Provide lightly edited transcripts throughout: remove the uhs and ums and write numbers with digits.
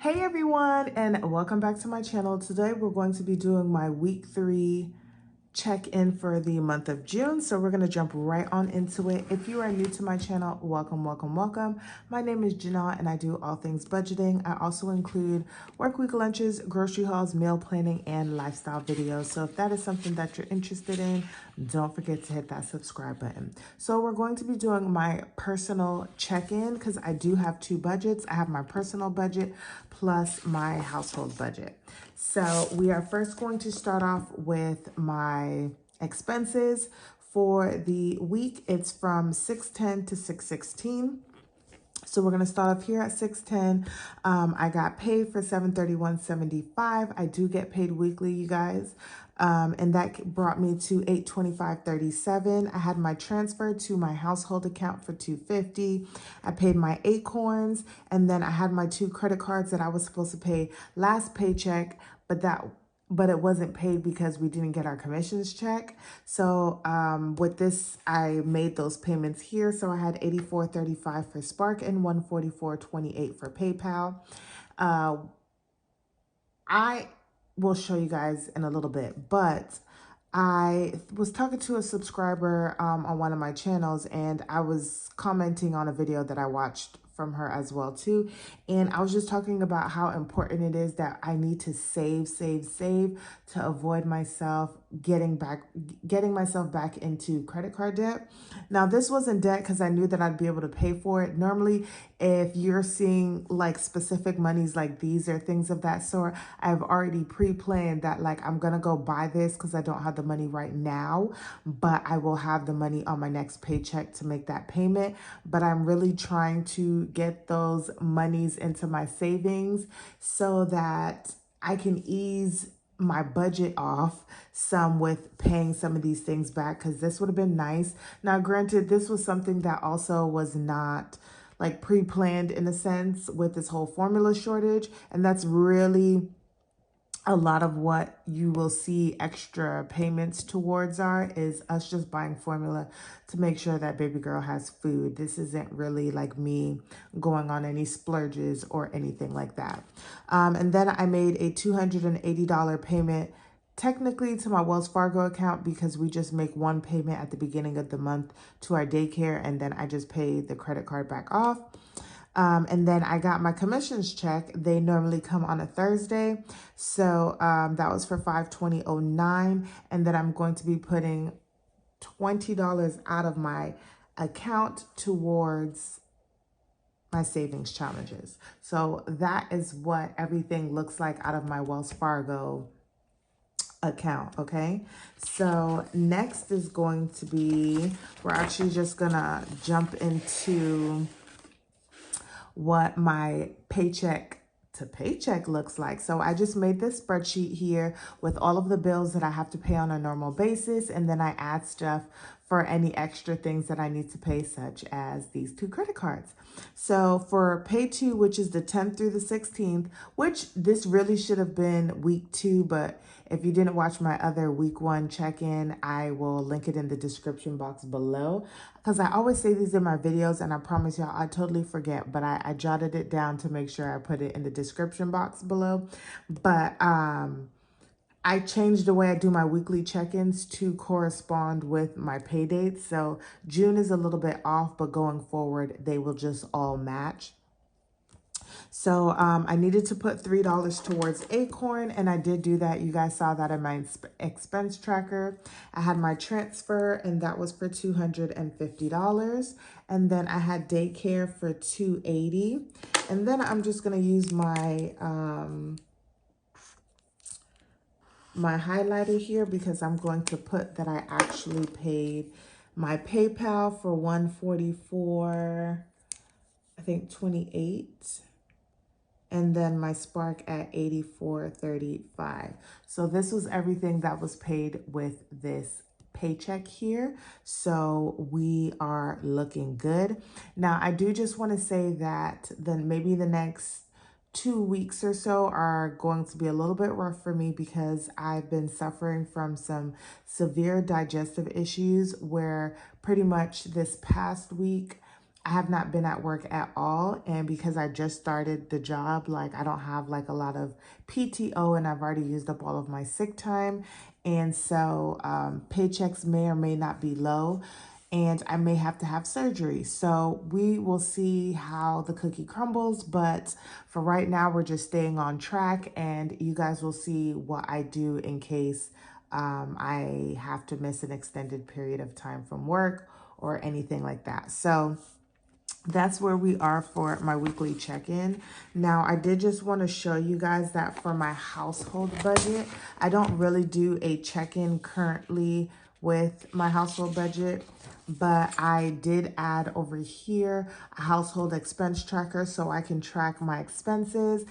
Hey everyone, and welcome back to my channel. Today we're going to be doing my week 3 check-in for the month of June. So we're going to jump right on into it. If you are new to my channel, welcome. My name is Janelle and I do all things budgeting. I also include work week lunches, grocery hauls, meal planning, and lifestyle videos. So if that is something that you're interested in, don't forget to hit that subscribe button. So we're going to be doing my personal check-in because I do have 2 budgets. I have my personal budget plus my household budget. So we are first going to start off with my expenses. For the week, it's from 610 to 616. So we're going to start off here at 610. I got paid for 731.75. I do get paid weekly, you guys. And that brought me to 825.37. I had my transfer to my household account for 250. I paid my Acorns, and then I had my 2 credit cards that I was supposed to pay last paycheck, but it wasn't paid because we didn't get our commissions check. So with this, I made those payments here. So I had $84.35 for Spark and $144.28 for PayPal. I will show you guys in a little bit, but I was talking to a subscriber on one of my channels, and I was commenting on a video that I watched from her as well too. And I was just talking about how important it is that I need to save to avoid myself getting myself back into credit card debt. Now this wasn't debt because I knew that I'd be able to pay for it. Normally, if you're seeing like specific monies like these or things of that sort, I've already pre-planned that like I'm gonna go buy this because I don't have the money right now, but I will have the money on my next paycheck to make that payment. But I'm really trying to get those monies into my savings so that I can ease my budget off some with paying some of these things back, because this would have been nice. Now, granted, this was something that also was not like pre-planned in a sense with this whole formula shortage, and that's really a lot of what you will see extra payments towards is us just buying formula to make sure that baby girl has food. This isn't really like me going on any splurges or anything like that. And then I made a $280 payment technically to my Wells Fargo account because we just make one payment at the beginning of the month to our daycare, and then I just pay the credit card back off. And then I got my commissions check. They normally come on a Thursday. So that was for $520.09. And then I'm going to be putting $20 out of my account towards my savings challenges. So that is what everything looks like out of my Wells Fargo account. Okay, so next is going to be, we're actually just gonna jump into what my paycheck to paycheck looks like. So I just made this spreadsheet here with all of the bills that I have to pay on a normal basis, and then I add stuff for any extra things that I need to pay, such as these 2 credit cards. So for pay 2, which is the 10th through the 16th, which this really should have been week 2, but if you didn't watch my other week 1 check-in, I will link it in the description box below, because I always say these in my videos and I promise y'all I totally forget, but I jotted it down to make sure I put it in the description box below. But I changed the way I do my weekly check-ins to correspond with my pay dates. So June is a little bit off, but going forward, they will just all match. So I needed to put $3 towards Acorn, and I did do that. You guys saw that in my expense tracker. I had my transfer, and that was for $250. And then I had daycare for $280. And then I'm just going to use my my highlighter here because I'm going to put that I actually paid my PayPal for $144, I think 28, and then my Spark at $84.35. So this was everything that was paid with this paycheck here. So we are looking good. Now, I do just want to say that then maybe the next 2 weeks or so are going to be a little bit rough for me because I've been suffering from some severe digestive issues where pretty much this past week I have not been at work at all. And because I just started the job, like I don't have like a lot of PTO and I've already used up all of my sick time. And so paychecks may or may not be low and I may have to have surgery. So we will see how the cookie crumbles. But for right now, we're just staying on track and you guys will see what I do in case I have to miss an extended period of time from work or anything like that. So that's where we are for my weekly check-in. Now, I did just want to show you guys that for my household budget, I don't really do a check-in currently with my household budget, but I did add over here a household expense tracker so I can track my expenses.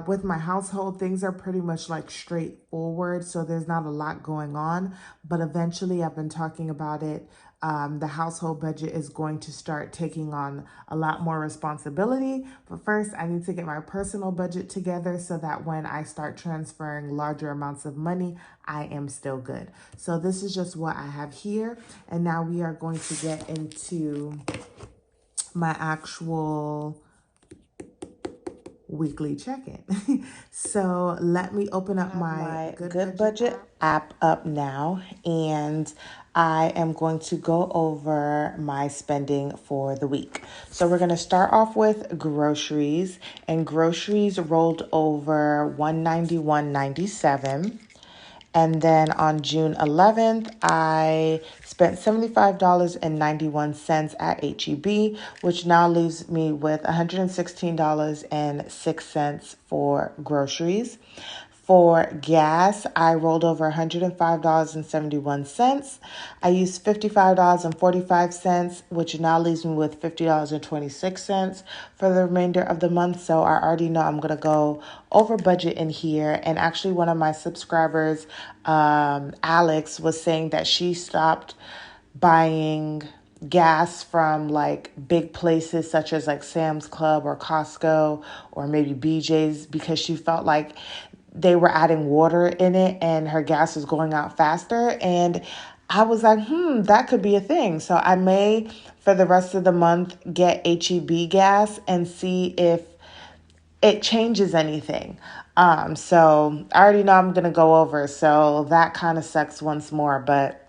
With my household, things are pretty much like straightforward, so there's not a lot going on, but eventually I've been talking about it. The household budget is going to start taking on a lot more responsibility. But first, I need to get my personal budget together so that when I start transferring larger amounts of money, I am still good. So this is just what I have here. And now we are going to get into my actual weekly check-in. So let me open up my Good Budget app up now, and I am going to go over my spending for the week. So we're going to start off with groceries, and groceries rolled over $191.97. And then on June 11th, I spent $75.91 at HEB, which now leaves me with $116.06 for groceries. For gas, I rolled over $105.71. I used $55.45, which now leaves me with $50.26 for the remainder of the month. So I already know I'm going to go over budget in here. And actually, one of my subscribers, Alex, was saying that she stopped buying gas from like big places such as like Sam's Club or Costco or maybe BJ's because she felt like they were adding water in it and her gas was going out faster. And I was like, that could be a thing. So I may, for the rest of the month, get HEB gas and see if it changes anything. So I already know I'm going to go over. So that kind of sucks once more. But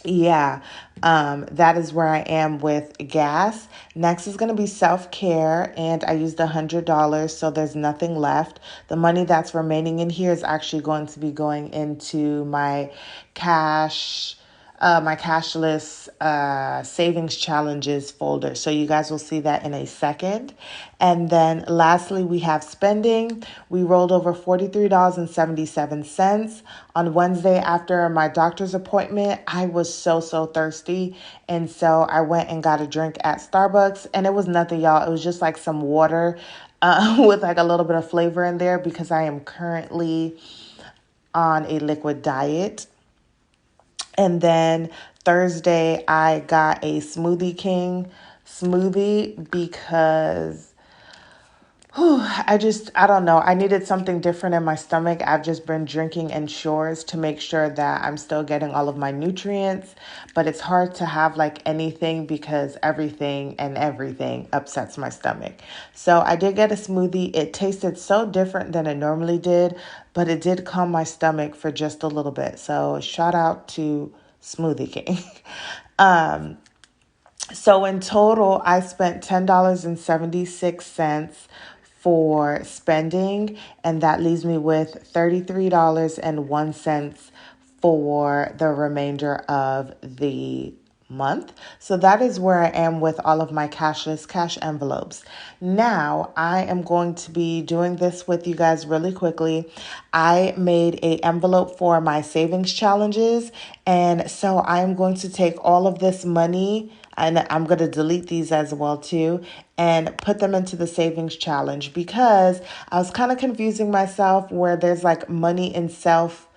yeah, that is where I am with gas. Next is going to be self-care, and I used $100, so there's nothing left. The money that's remaining in here is actually going to be going into my cashless savings challenges folder. So you guys will see that in a second. And then lastly, we have spending. We rolled over $43.77. On Wednesday after my doctor's appointment, I was so thirsty. And so I went and got a drink at Starbucks, and it was nothing, y'all. It was just like some water with like a little bit of flavor in there because I am currently on a liquid diet. And then Thursday, I got a Smoothie King smoothie because I don't know. I needed something different in my stomach. I've just been drinking Ensures to make sure that I'm still getting all of my nutrients. But it's hard to have like anything because everything upsets my stomach. So I did get a smoothie. It tasted so different than it normally did, but it did calm my stomach for just a little bit. So shout out to Smoothie King. So in total, I spent $10.76 for spending, and that leaves me with $33.01 for the remainder of the month. So that is where I am with all of my cashless cash envelopes. Now I am going to be doing this with you guys really quickly. I made an envelope for my savings challenges, and so I'm going to take all of this money, and I'm going to delete these as well too, and put them into the savings challenge because I was kind of confusing myself where there's like money in self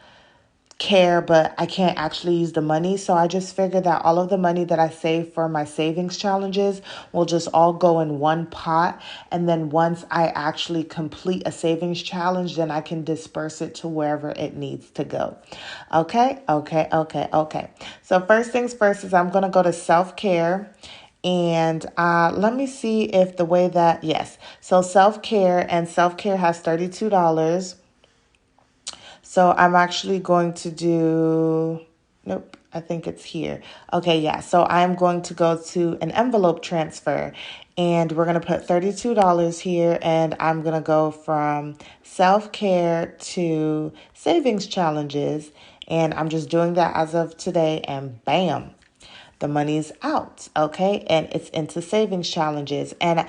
care, but I can't actually use the money. So I just figured that all of the money that I save for my savings challenges will just all go in one pot. And then once I actually complete a savings challenge, then I can disperse it to wherever it needs to go. Okay. So first things first is I'm going to go to self-care. And let me see if the way that, yes. So self-care, and self-care has $32. So I'm actually going to do, nope, I think it's here. Okay, yeah. So I'm going to go to an envelope transfer, and we're going to put $32 here, and I'm going to go from self-care to savings challenges. And I'm just doing that as of today, and bam, the money's out, okay? And it's into savings challenges. And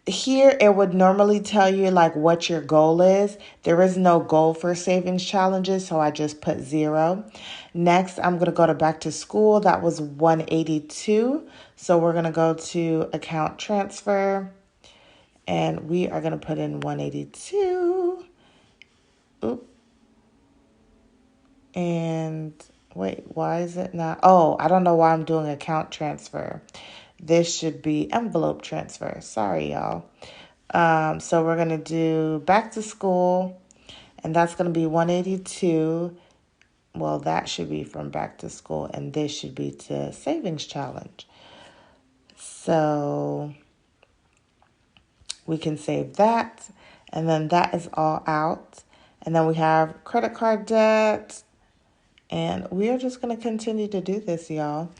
here it would normally tell you like what your goal is. There is no goal for savings challenges, so I just put 0. Next, I'm going to go to back to school. That was 182. So we're going to go to account transfer, and we are going to put in 182. Oop. And wait, why is it not? Oh, I don't know why I'm doing account transfer. This should be envelope transfer. Sorry, y'all. So we're going to do back to school, and that's going to be 182. Well, that should be from back to school, and this should be to savings challenge. So we can save that, and then that is all out. And then we have credit card debt, and we are just going to continue to do this, y'all.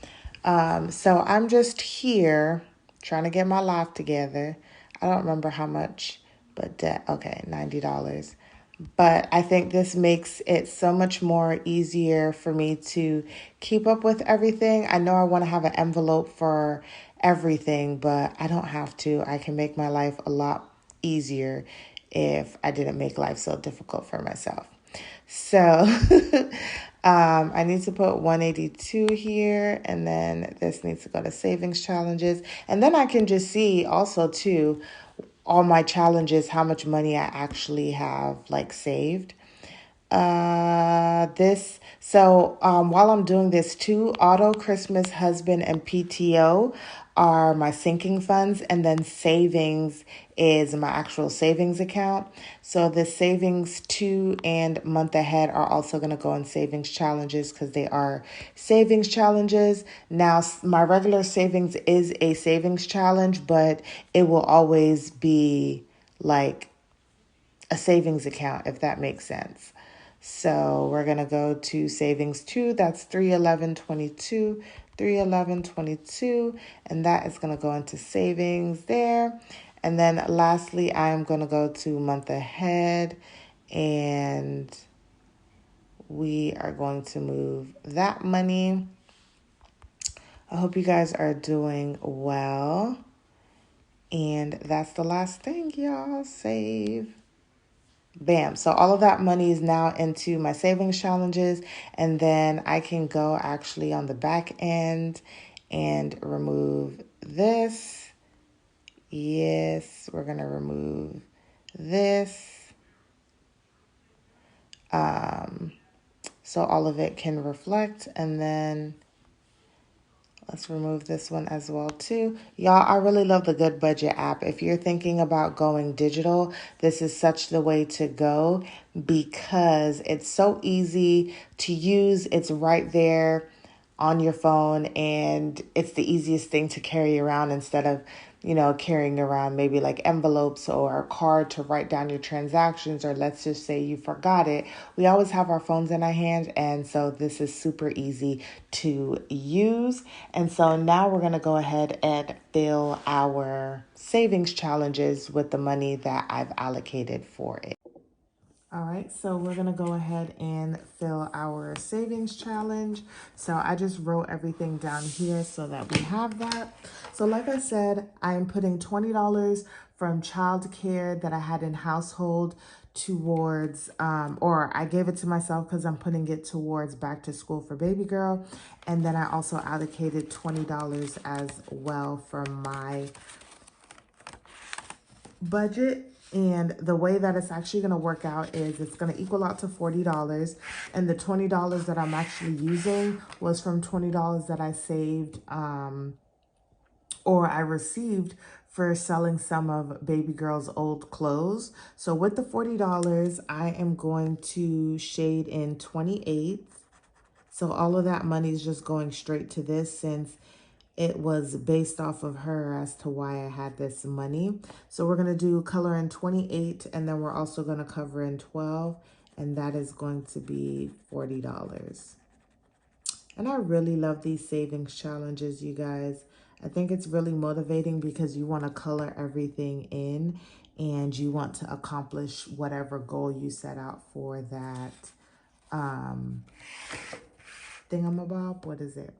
So I'm just here trying to get my life together. I don't remember how much, but debt, okay, $90. But I think this makes it so much more easier for me to keep up with everything. I know I want to have an envelope for everything, but I don't have to. I can make my life a lot easier if I didn't make life so difficult for myself. So I need to put 182 here, and then this needs to go to savings challenges. And then I can just see also too, all my challenges, how much money I actually have like saved. While I'm doing this too, auto, Christmas, husband, and PTO are my sinking funds, and then savings is my actual savings account. So the savings 2 and month ahead are also going to go in savings challenges because they are savings challenges. Now, my regular savings is a savings challenge, but it will always be like a savings account, if that makes sense. So we're going to go to savings 2. That's 31122, 31122, and that is going to go into savings there. And then lastly, I'm going to go to month ahead, and we are going to move that money. I hope you guys are doing well. And that's the last thing, y'all. Save. Bam. So all of that money is now into my savings challenges. And then I can go actually on the back end and remove this. Yes, we're going to remove this. So all of it can reflect, and then let's remove this one as well too. Y'all, I really love the Good Budget app. If you're thinking about going digital, this is such the way to go because it's so easy to use. It's right there on your phone, and it's the easiest thing to carry around instead of, carrying around maybe like envelopes or a card to write down your transactions, or let's just say you forgot it. We always have our phones in our hand, and so this is super easy to use. And so now we're going to go ahead and fill our savings challenges with the money that I've allocated for it. All right, so we're gonna go ahead and fill our savings challenge. So I just wrote everything down here so that we have that. So like I said, I am putting $20 from childcare that I had in household towards, or I gave it to myself because I'm putting it towards back to school for baby girl. And then I also allocated $20 as well from my budget. And the way that it's actually going to work out is it's going to equal out to $40. And the $20 that I'm actually using was from $20 that I saved or I received for selling some of baby girl's old clothes. So with the $40, I am going to shade in 28. So all of that money is just going straight to this since it was based off of her as to why I had this money. So we're going to do color in 28, and then we're also going to cover in 12, and that is going to be $40. And I really love these savings challenges, you guys. I think it's really motivating because you want to color everything in and you want to accomplish whatever goal you set out for that thingamabob. What is it?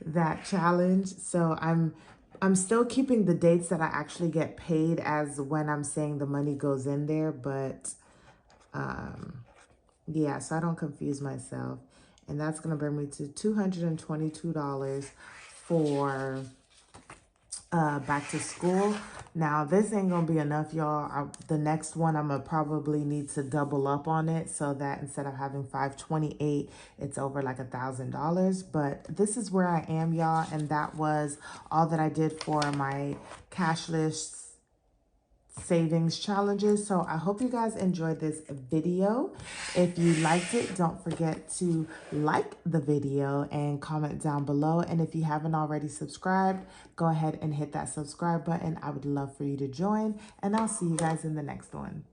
That challenge. So I'm still keeping the dates that I actually get paid as when I'm saying the money goes in there, but yeah, so I don't confuse myself. And that's going to bring me to $222 for back to school. Now, this ain't going to be enough, y'all. The next one, I'm going to probably need to double up on it so that instead of having $528, it's over like $1,000. But this is where I am, y'all. And that was all that I did for my cashless savings challenges. So I hope you guys enjoyed this video. If you liked it, don't forget to like the video and comment down below. And if you haven't already subscribed, go ahead and hit that subscribe button. I would love for you to join, and I'll see you guys in the next one.